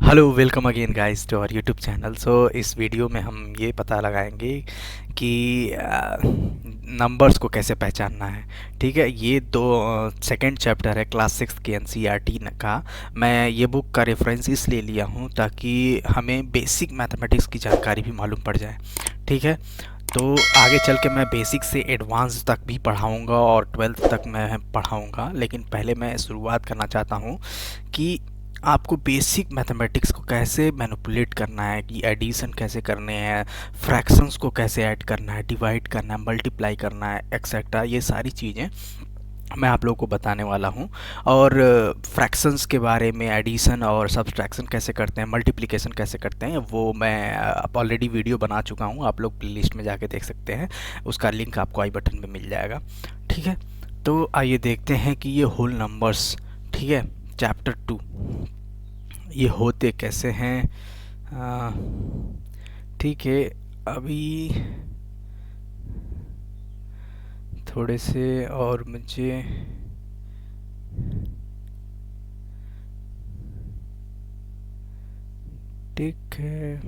Hello welcome again guys to our YouTube channel. इस video में हम ये पता लगाएंगे कि नंबर्स को कैसे पहचानना है। ठीक है, ये दो सेकंड चैप्टर है क्लास सिक्स के एनसीईआरटी का। मैं ये बुक का रेफरेंस इसलिए लिया हूँ ताकि हमें बेसिक मैथमेटिक्स की जानकारी भी मालूम पड़ जाए। ठीक है, तो आगे चल के मैं बेसिक से एडवांस तक भी पढ़ाऊँगा और ट्वेल्थ तक मैं पढ़ाऊँगा, लेकिन पहले मैं शुरुआत करना चाहता हूँ कि आपको बेसिक मैथमेटिक्स को कैसे मैनिपुलेट करना है, कि एडिशन कैसे करने हैं, फ्रैक्शंस को कैसे ऐड करना है, डिवाइड करना है, मल्टीप्लाई करना है, एक्सेट्रा। ये सारी चीज़ें मैं आप लोगों को बताने वाला हूँ। और फ्रैक्शंस के बारे में, एडिशन और सब्सट्रैक्शन कैसे करते हैं, मल्टीप्लिकेशन कैसे करते हैं, वो मैं ऑलरेडी वीडियो बना चुका हूँ। आप लोग प्लेलिस्ट में जाके देख सकते हैं, उसका लिंक आपको आई बटन में मिल जाएगा। ठीक है, तो आइए देखते हैं कि ये होल नंबर्स, ठीक है, चैप्टर टू, ये होते कैसे हैं। आ, ठीक है, अभी थोड़े से और मुझे ठीक है।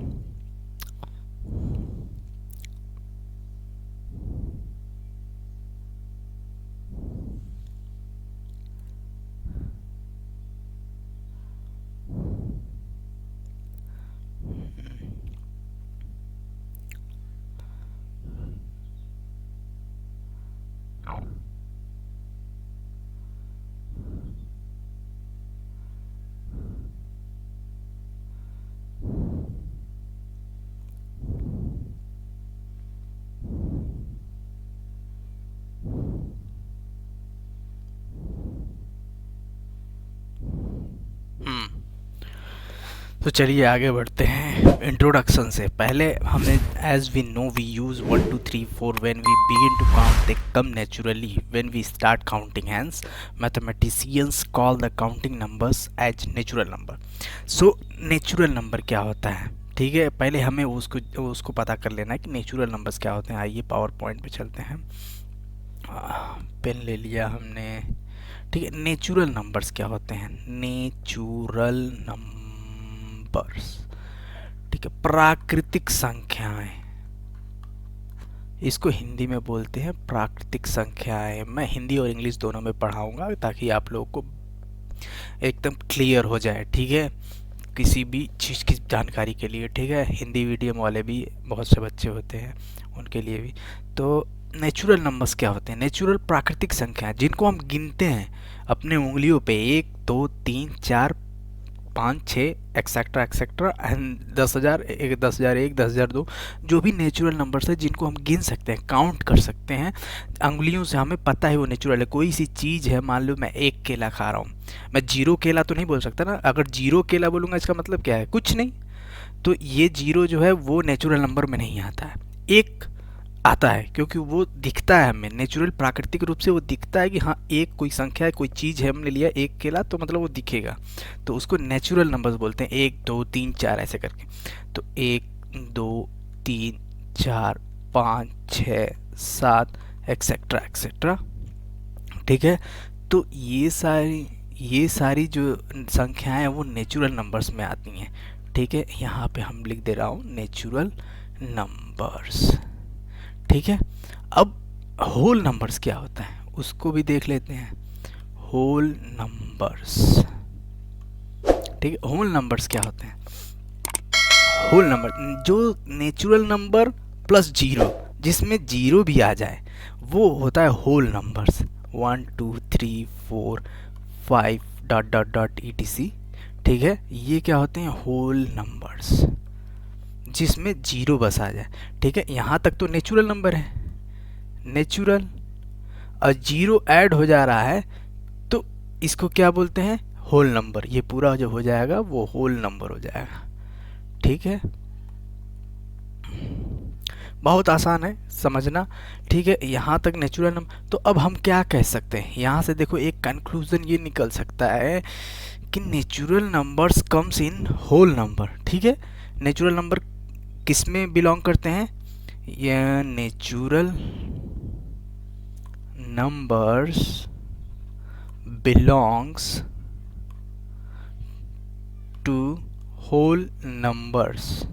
हम्म तो चलिए आगे बढ़ते हैं इंट्रोडक्शन से। पहले हमें, as we know we use 1 2 3 4 when we begin to count they come naturally when we start counting, hence mathematicians call the counting numbers as natural number. So natural number क्या होता है? ठीक है, पहले हमें उसको उसको पता कर लेना है कि नेचुरल नंबर्स क्या होते हैं। आइए पावर पॉइंट पे चलते हैं। पेन ले लिया हमने। ठीक है, नेचुरल नंबर्स क्या होते हैं? नेचुरल नंबर्स, ठीक है, प्राकृतिक संख्याएं, इसको हिंदी में बोलते हैं प्राकृतिक संख्याएं। मैं हिंदी और इंग्लिश दोनों में पढ़ाऊंगा ताकि आप लोगों को एकदम क्लियर हो जाए। ठीक है, किसी भी चीज़ की जानकारी के लिए। ठीक है, हिंदी मीडियम वाले भी बहुत से बच्चे होते हैं, उनके लिए भी। तो नेचुरल नंबर्स क्या होते हैं? नेचुरल प्राकृतिक संख्या जिनको हम गिनते हैं अपने उंगलियों पे, 1 2 3 4 5 6 एक्सेट्रा एक्सेट्रा एंड 10,000, 10,001, 10,002, जो भी नेचुरल नंबर्स है जिनको हम गिन सकते हैं, काउंट कर सकते हैं अंगुलियों से, हमें पता है वो नेचुरल है। कोई सी चीज़ है, मान लो मैं एक केला खा रहा हूँ, मैं जीरो केला तो नहीं बोल सकता ना। अगर जीरो केला बोलूँगा इसका मतलब क्या है? कुछ नहीं। तो ये जीरो जो है वो नेचुरल नंबर में नहीं आता है। एक आता है क्योंकि वो दिखता है हमें, नेचुरल प्राकृतिक रूप से वो दिखता है कि हाँ एक कोई संख्या है, कोई चीज़ है, हमने लिया एक केला तो मतलब वो दिखेगा, तो उसको नेचुरल नंबर्स बोलते हैं। 1 2 3 4 ऐसे करके। तो 1 2 3 4 5 6 7 एक्सेट्रा एक्सेट्रा। ठीक है, तो ये सारी जो संख्याएं हैं वो नेचुरल नंबर्स में आती हैं। ठीक है, यहाँ पे हम लिख दे रहा हूँ नेचुरल नंबर्स। ठीक है, अब होल नंबर्स क्या होता है उसको भी देख लेते हैं। होल नंबर्स, ठीक है, होल नंबर्स क्या होते हैं? होल नंबर जो नेचुरल नंबर प्लस जीरो, जिसमें जीरो भी आ जाए, वो होता है whole numbers. 1 2 3 4 5 dot dot dot ई। ठीक है, ये क्या होते हैं? होल नंबर्स, जिसमें जीरो बस आ जाए। ठीक है, यहाँ तक तो नेचुरल नंबर है, नेचुरल। और जीरो ऐड हो जा रहा है तो इसको क्या बोलते हैं? Whole number. ये पूरा जो हो जाएगा वो होल नंबर हो जाएगा। ठीक है, बहुत आसान है समझना। ठीक है, यहाँ तक नेचुरल नंबर। तो अब हम क्या कह सकते हैं यहाँ से? देखो, एक कंक्लूजन ये निकल सकता है कि natural numbers comes in whole number. ठीक है, नेचुरल नंबर किस में बिलोंग करते हैं? ये natural numbers belongs to whole numbers.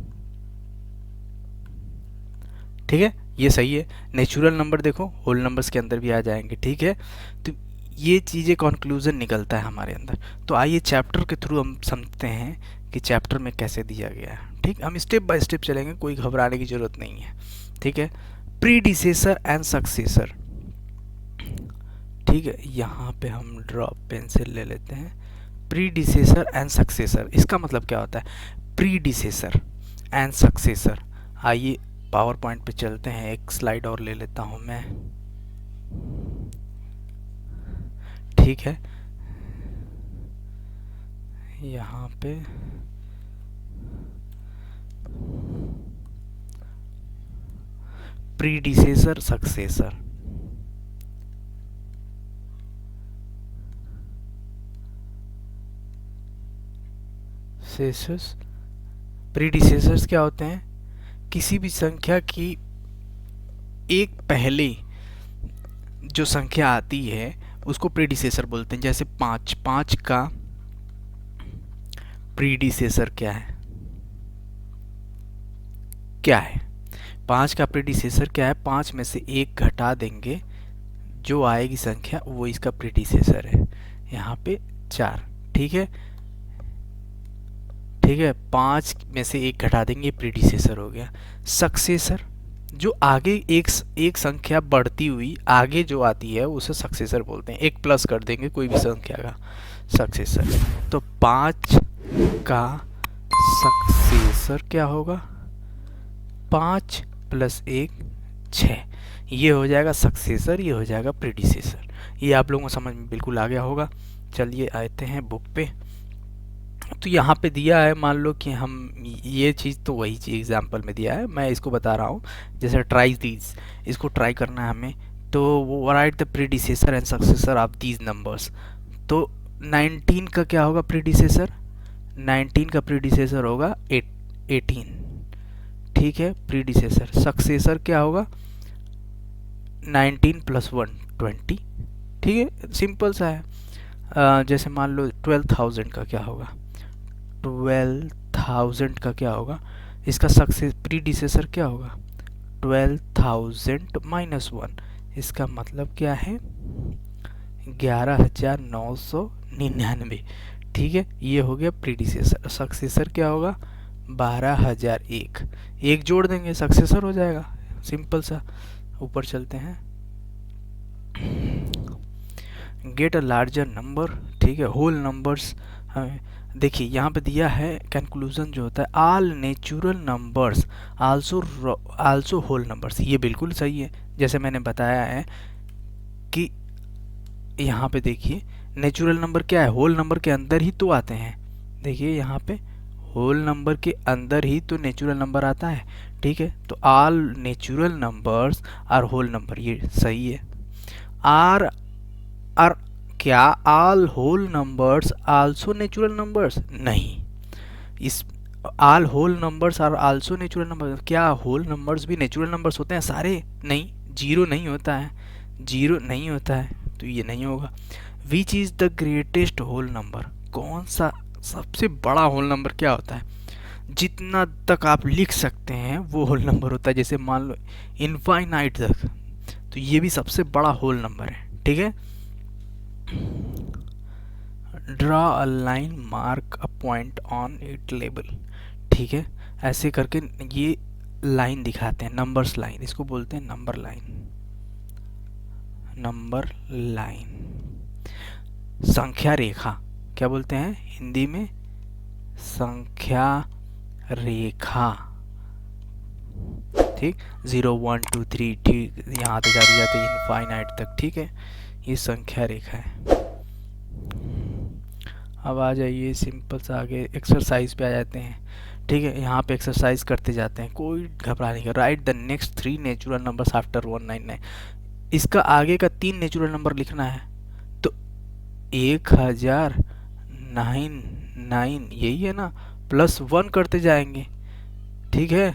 ठीक है, ये सही है। नेचुरल नंबर देखो होल नंबर्स के अंदर भी आ जाएंगे। ठीक है, तो ये चीज़ें कंक्लूजन निकलता है हमारे अंदर। तो आइए चैप्टर के थ्रू हम समझते हैं कि चैप्टर में कैसे दिया गया है। ठीक, हम स्टेप बाय स्टेप चलेंगे, कोई घबराने की ज़रूरत नहीं है। ठीक है, प्रीडिसेसर एंड सक्सेसर। ठीक है, यहाँ पे हम ड्रॉप पेंसिल ले लेते हैं। प्रीडिसेसर एंड सक्सेसर, इसका मतलब क्या होता है? Predecessor and successor. आइए पावर पॉइंट पे चलते हैं, एक स्लाइड और ले लेता हूँ मैं। ठीक है, यहाँ पे प्रीडिसेसर सक्सेसर। प्रीडिसेसर्स क्या होते हैं? किसी भी संख्या की एक पहले जो संख्या आती है उसको प्रीडिसेसर बोलते हैं। जैसे 5, 5 का प्रीडिसेसर क्या है? क्या है 5 का प्रीडिसेसर क्या है? 5 में से एक घटा देंगे, जो आएगी संख्या वो इसका प्रीडिसेसर है। यहाँ पे 4। ठीक है, ठीक है, 5 में से एक घटा देंगे, प्रीडिसेसर हो गया। सक्सेसर, जो आगे एक संख्या बढ़ती हुई आगे जो आती है उसे सक्सेसर बोलते हैं। एक प्लस कर देंगे कोई भी संख्या का, सक्सेसर। तो 5 का सक्सेसर क्या होगा? 5 + 1 6, ये हो जाएगा सक्सेसर, ये हो जाएगा प्रीडिसेसर। ये आप लोगों को समझ में बिल्कुल आ गया होगा। चलिए आते हैं बुक पे। तो यहाँ पे दिया है, मान लो कि हम ये चीज़, तो वही चीज़ एग्जाम्पल में दिया है, मैं इसको बता रहा हूँ। जैसे ट्राई दीज, इसको ट्राई करना है हमें, तो वो right the predecessor and successor of these numbers. तो 19 का क्या होगा प्रीडिसेसर? 19 का प्रीडिसेसर होगा 18। ठीक है, प्रीडिसेसर। सक्सेसर क्या होगा? 19 + 1 20। ठीक है, सिंपल सा है। जैसे मान लो 12,000 का क्या होगा? 12,000 का क्या होगा? इसका सक्सेस प्रीडिसेसर क्या होगा? 12,000 - 1, इसका मतलब क्या है? 11,999। ठीक है, ये हो गया प्रीडिसेसर। सक्सेसर क्या होगा? 12,001। एक जोड़ देंगे सक्सेसर हो जाएगा, सिंपल सा। ऊपर चलते हैं, गेट अ लार्जर नंबर। ठीक है, होल नंबर्स। देखिए यहाँ पे दिया है कंक्लूजन जो होता है, all natural numbers also whole numbers. ये बिल्कुल सही है। जैसे मैंने बताया है कि यहाँ पे देखिए नेचुरल नंबर क्या है? होल नंबर के अंदर ही तो आते हैं। देखिए यहाँ पे होल नंबर के अंदर ही तो नेचुरल नंबर आता है। ठीक है, तो all natural numbers are whole number, ये सही है। आर आर क्या all whole numbers also natural numbers? नहीं, is all whole numbers are also natural number, क्या होल नंबर्स भी नेचुरल नंबर्स होते हैं सारे? नहीं, जीरो नहीं होता है, जीरो नहीं होता है, तो ये नहीं होगा। Which is the greatest whole number? कौन सा सबसे बड़ा होल नंबर क्या होता है? जितना तक आप लिख सकते हैं वो होल नंबर होता है। जैसे मान लो इनफाइनाइट तक, तो ये भी सबसे बड़ा होल नंबर है। ठीक है, draw a line, mark a point on it label. ठीक है, ऐसे करके ये लाइन दिखाते हैं, नंबर्स लाइन, इसको बोलते हैं नंबर लाइन। Number line. संख्या रेखा क्या बोलते हैं हिंदी में? संख्या रेखा। ठीक, 0 1 2 3, ठीक, यहाँ तक जाते जाते इनफाइनाइट तक। ठीक है, ये संख्या रेखा है। अब आ जाइए सिंपल सा आगे एक्सरसाइज पे आ जाते हैं। ठीक है, यहाँ पे एक्सरसाइज करते जाते हैं, कोई घबराने का। Right the next 3 natural numbers after 199। इसका आगे का 3 नेचुरल नंबर लिखना है, तो 1099 यही है ना, +1 करते जाएंगे। ठीक है,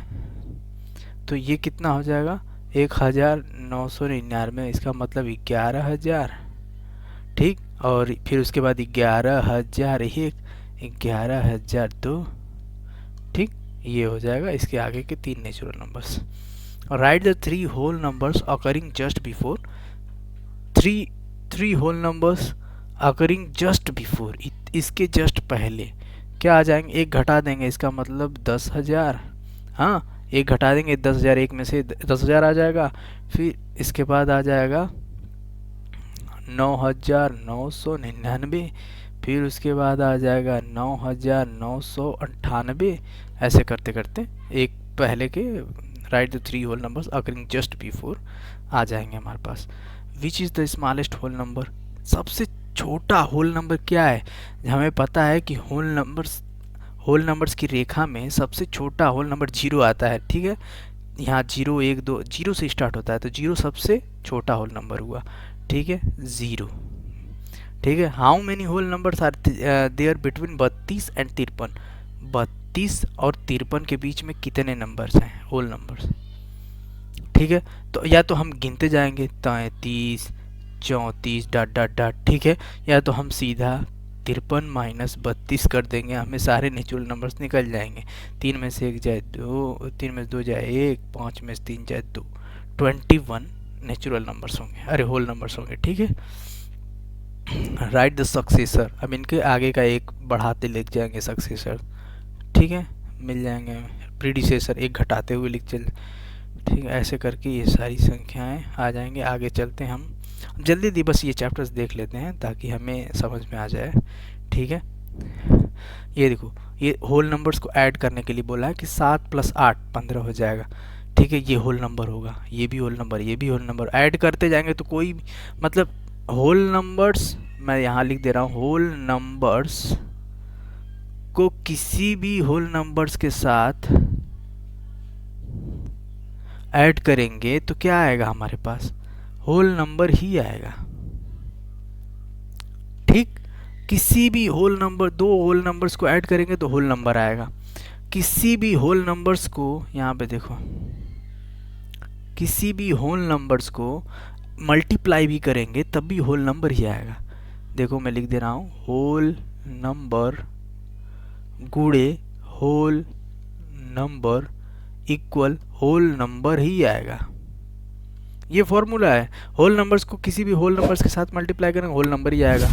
तो ये कितना हो जाएगा? 1999, इसका मतलब 11,000। ठीक, और फिर उसके बाद 11,001, 11,002, ये हो जाएगा इसके आगे के 3 natural numbers. Write the 3 whole numbers occurring just before, three three whole numbers occurring just before, इसके जस्ट पहले क्या आ जाएंगे, एक घटा देंगे, इसका मतलब 10,000। हाँ, एक घटा देंगे 10,000, एक में से 10,000 आ जाएगा। फिर इसके बाद आ जाएगा 9,999। फिर उसके बाद आ जाएगा 9,998। ऐसे करते करते एक पहले के right the 3 whole numbers occurring just before आ जाएंगे हमारे पास। Which is the smallest whole number, सबसे छोटा होल नंबर क्या है। हमें पता है कि होल नंबर्स की रेखा में सबसे छोटा होल नंबर 0 आता है, ठीक है। यहाँ 0 1 2 0 से स्टार्ट होता है, तो 0 सबसे छोटा होल नंबर हुआ, ठीक है, 0। ठीक है, how many whole numbers are there between 32 and 53, 32 और 53 के बीच में कितने नंबर्स हैं, होल नंबर्स। ठीक है, तो या तो हम गिनते जाएंगे 33 34 डॉट डॉट डॉट, ठीक है, या तो हम सीधा 53 माइनस 32 कर देंगे, हमें सारे नेचुरल नंबर्स निकल जाएंगे। 3 में से 1 जाए 2, 3 में से 2 जाए 1, 5 में से 3 जाए 2, 21 नेचुरल नंबर्स होंगे, अरे होल नंबर्स होंगे। ठीक है, राइट द सक्सेसर, अब इनके आगे का एक बढ़ाते लिख जाएंगे सक्सेसर, ठीक है, मिल जाएंगे। प्रीडिसेसर एक घटाते हुए लिख चल, ठीक है, ऐसे करके ये सारी संख्याएं आ जाएंगे। आगे चलते हैं हम जल्दी जल्दी, बस ये चैप्टर्स देख लेते हैं ताकि हमें समझ में आ जाए। ठीक है, ये देखो, ये होल नंबर्स को ऐड करने के लिए बोला है कि 7 + 8 15 हो जाएगा। ठीक है, ये होल नंबर होगा, ये भी होल नंबर, ये भी होल नंबर, ऐड करते जाएंगे तो कोई मतलब होल नंबर्स, मैं यहाँ लिख दे रहा हूँ, होल नंबर्स को किसी भी होल नंबर्स के साथ ऐड करेंगे तो क्या आएगा हमारे पास, होल नंबर ही आएगा। ठीक, किसी भी होल नंबर, दो होल नंबर्स को ऐड करेंगे तो होल नंबर आएगा। किसी भी होल नंबर्स को, यहाँ पे देखो, किसी भी होल नंबर्स को मल्टीप्लाई भी करेंगे तब भी होल नंबर ही आएगा। देखो मैं लिख दे रहा हूँ, होल नंबर गुणे whole number equal whole number ही आएगा। ये फॉर्मूला है, होल नंबर्स को किसी भी होल नंबर्स के साथ मल्टीप्लाई करेंगे होल नंबर ही आएगा।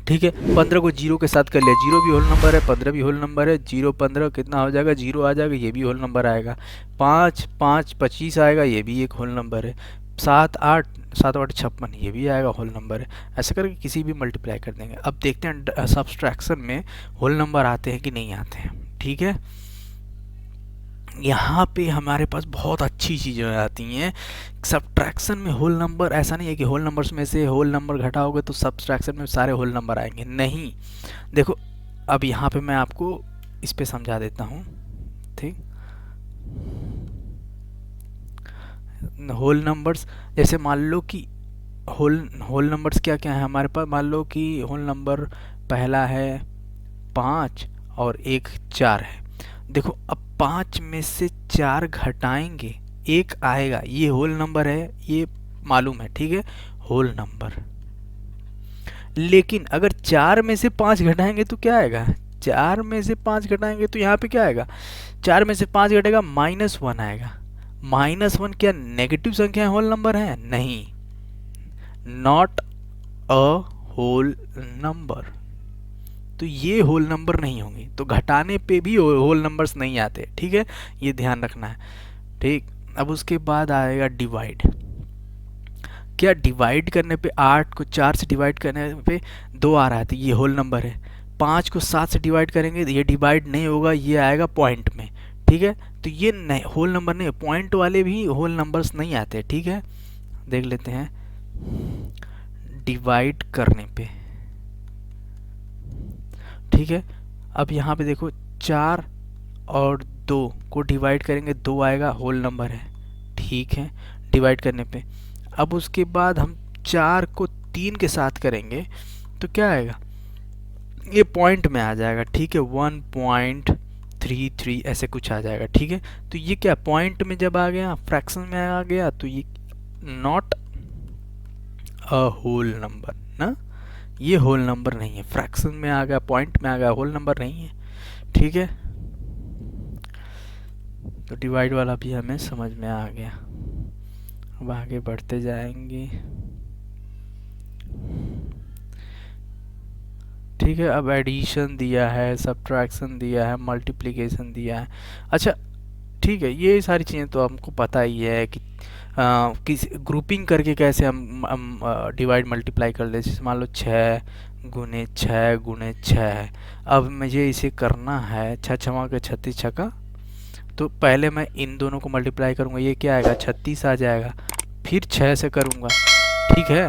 ठीक है, 15 को 0 के साथ कर लिया, 0 भी होल नंबर है, 15 भी होल नंबर है, 0 15 कितना हो जाएगा, 0 आ जाएगा, ये भी होल नंबर आएगा। 5 5 25 आएगा, ये भी एक होल नंबर है। 7 8 7 8 56, ये भी आएगा, होल नंबर है। ऐसे करके किसी भी मल्टीप्लाई कर देंगे। अब देखते हैं सब्सट्रैक्शन में होल नंबर आते हैं कि नहीं आते हैं। ठीक है, यहाँ पे हमारे पास बहुत अच्छी चीज़ें आती हैं। सब्ट्रैक्शन में होल नंबर, ऐसा नहीं है कि होल नंबर्स में से होल नंबर घटाओगे तो सब्ट्रैक्शन में सारे होल नंबर आएंगे, नहीं। देखो अब यहाँ पे मैं आपको इस पे समझा देता हूँ। ठीक, होल नंबर्स, जैसे मान लो कि होल नंबर्स क्या क्या है हमारे पास, मान लो कि होल नंबर पहला है 5 और एक 4 है। देखो अब 5 में से 4 घटाएंगे, 1 आएगा, ये होल नंबर है, ये मालूम है, ठीक है, होल नंबर। लेकिन अगर 4 में से 5 घटाएंगे तो क्या आएगा, 4 में से 5 घटाएंगे तो यहाँ पे क्या आएगा, 4 में से 5 घटेगा -1 आएगा। -1 क्या नेगेटिव संख्या है, होल नंबर है, नहीं, नॉट अ होल नंबर, तो ये होल नंबर नहीं होंगे, तो घटाने पे भी होल नंबर्स नहीं आते। ठीक है, ये ध्यान रखना है। ठीक, अब उसके बाद आएगा डिवाइड। क्या डिवाइड करने पे 8 को 4 से डिवाइड करने पे 2 आ रहा है तो ये होल नंबर है। 5 को 7 से डिवाइड करेंगे तो ये डिवाइड नहीं होगा, ये आएगा पॉइंट में। ठीक है, तो ये नहीं, होल नंबर नहीं, पॉइंट वाले भी होल नंबर्स नहीं आते। ठीक है, देख लेते हैं डिवाइड करने पे। ठीक है, अब यहाँ पे देखो 4 और 2 को डिवाइड करेंगे, 2 आएगा, होल नंबर है। ठीक है, डिवाइड करने पे। अब उसके बाद हम 4 को 3 के साथ करेंगे तो क्या आएगा, ये पॉइंट में आ जाएगा। ठीक है, 1.33 ऐसे कुछ आ जाएगा। ठीक है, तो ये क्या पॉइंट में जब आ गया, फ्रैक्शन में आ गया, तो ये नॉट अ होल नंबर ना, ये होल नंबर नहीं है, फ्रैक्शन में आ गया, पॉइंट में आ गया, होल नंबर नहीं है। ठीक है, तो डिवाइड वाला भी हमें समझ में आ गया। अब आगे बढ़ते जाएंगे। ठीक है, अब एडिशन दिया है, सब्ट्रैक्शन दिया है, मल्टीप्लिकेशन दिया है। अच्छा ठीक है, ये सारी चीज़ें तो हमको पता ही है कि किस ग्रुपिंग करके कैसे हम डिवाइड मल्टीप्लाई कर ले। जैसे मान लो 6 गुने 6 अब मुझे इसे करना है 6 छमा के 36 छक्का। तो पहले मैं इन दोनों को मल्टीप्लाई करूँगा, ये क्या आएगा 36 आ जाएगा, फिर 6 से करूँगा। ठीक है,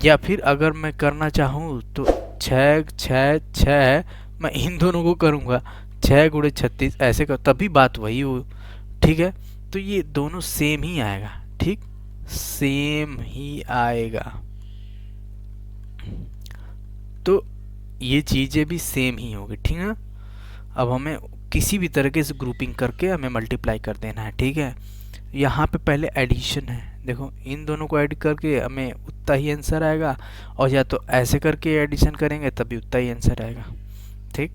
या फिर अगर मैं करना चाहूँ तो 6 6 6 मैं इन दोनों को करूँगा 6 गुणे 36 ऐसे कर, तभी बात वही हो। ठीक है, तो ये दोनों सेम ही आएगा। ठीक, सेम ही आएगा। तो ये चीज़ें भी सेम ही होगी। ठीक है, अब हमें किसी भी तरीके से ग्रुपिंग करके हमें मल्टीप्लाई कर देना है। ठीक है, यहाँ पे पहले एडिशन है, देखो इन दोनों को ऐड करके हमें उतना ही आंसर आएगा, और या तो ऐसे करके एडिशन करेंगे तभी उतना ही आंसर आएगा। ठीक,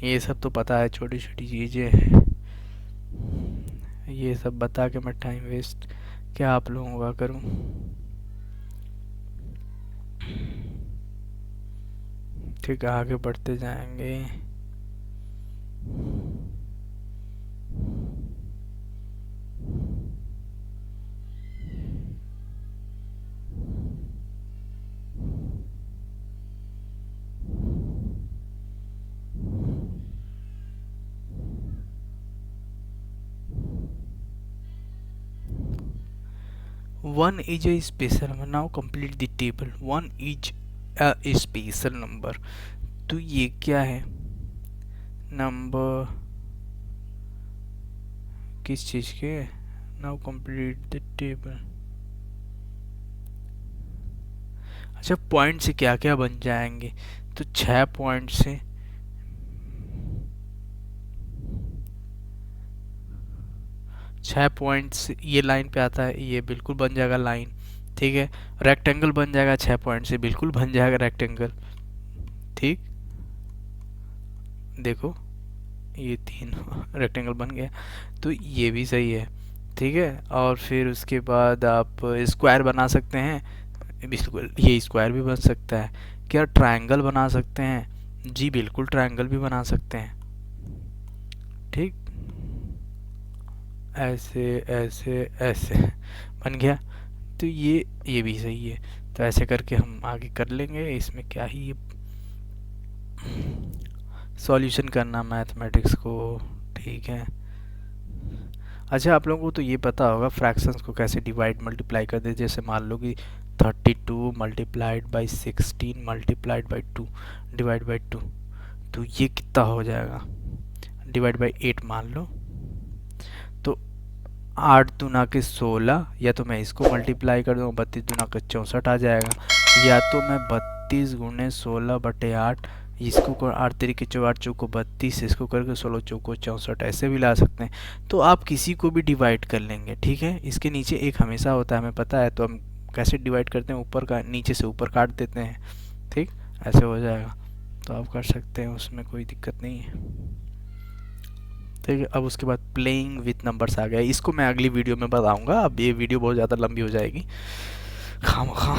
ये सब तो पता है, छोटी छोटी चीज़ें हैं, ये सब बता के मैं टाइम वेस्ट क्या आप लोगों का करूं। ठीक है, आगे बढ़ते जाएंगे। One is a special number. Now complete the table. One is a special number. तो ये क्या है, नंबर किस चीज़ के। Now complete the table. अच्छा, पॉइंट से क्या क्या बन जाएंगे, तो 6 पॉइंट से 6 पॉइंट से ये लाइन पे आता है, ये बिल्कुल बन जाएगा लाइन। ठीक है, रेक्टेंगल बन जाएगा 6 पॉइंट से, बिल्कुल बन जाएगा रेक्टेंगल। ठीक, देखो ये 3 रेक्टेंगल बन गया, तो ये भी सही है। ठीक है, और फिर उसके बाद आप स्क्वायर बना सकते हैं, ये स्क्वायर भी बन सकता है। क्या ट्रायंगल बना सकते हैं, जी बिल्कुल ट्रायंगल भी बना सकते हैं। ठीक, ऐसे ऐसे ऐसे बन गया, तो ये भी सही है। तो ऐसे करके हम आगे कर लेंगे। इसमें क्या ही सॉल्यूशन करना मैथमेटिक्स को। ठीक है, अच्छा आप लोगों को तो ये पता होगा फ्रैक्शंस को कैसे डिवाइड मल्टीप्लाई कर दे। जैसे मान लो कि 32 multiplied by 16 multiplied by 2 divide by 2, तो ये कितना हो जाएगा, डिवाइड बाई 8 मान लो। तो 8 दूना के 16, या तो मैं इसको मल्टीप्लाई कर दूँ 32 दूना के 64 आ जाएगा, या तो मैं 32 गुणे 16/8, इसको कर 8 तरीके 4 चौको 32, इसको करके 16 चौको 64 ऐसे भी ला सकते हैं। तो आप किसी को भी डिवाइड कर लेंगे। ठीक है, इसके नीचे एक हमेशा होता है, हमें पता है, तो हम कैसे डिवाइड करते हैं, ऊपर का नीचे से ऊपर काट देते हैं। ठीक, ऐसे हो जाएगा, तो आप कर सकते हैं, उसमें कोई दिक्कत नहीं है। ठीक है, अब उसके बाद प्लेइंग विथ नंबर्स आ गया, इसको मैं अगली वीडियो में बताऊंगा। अब ये वीडियो बहुत ज़्यादा लंबी हो जाएगी, खामखा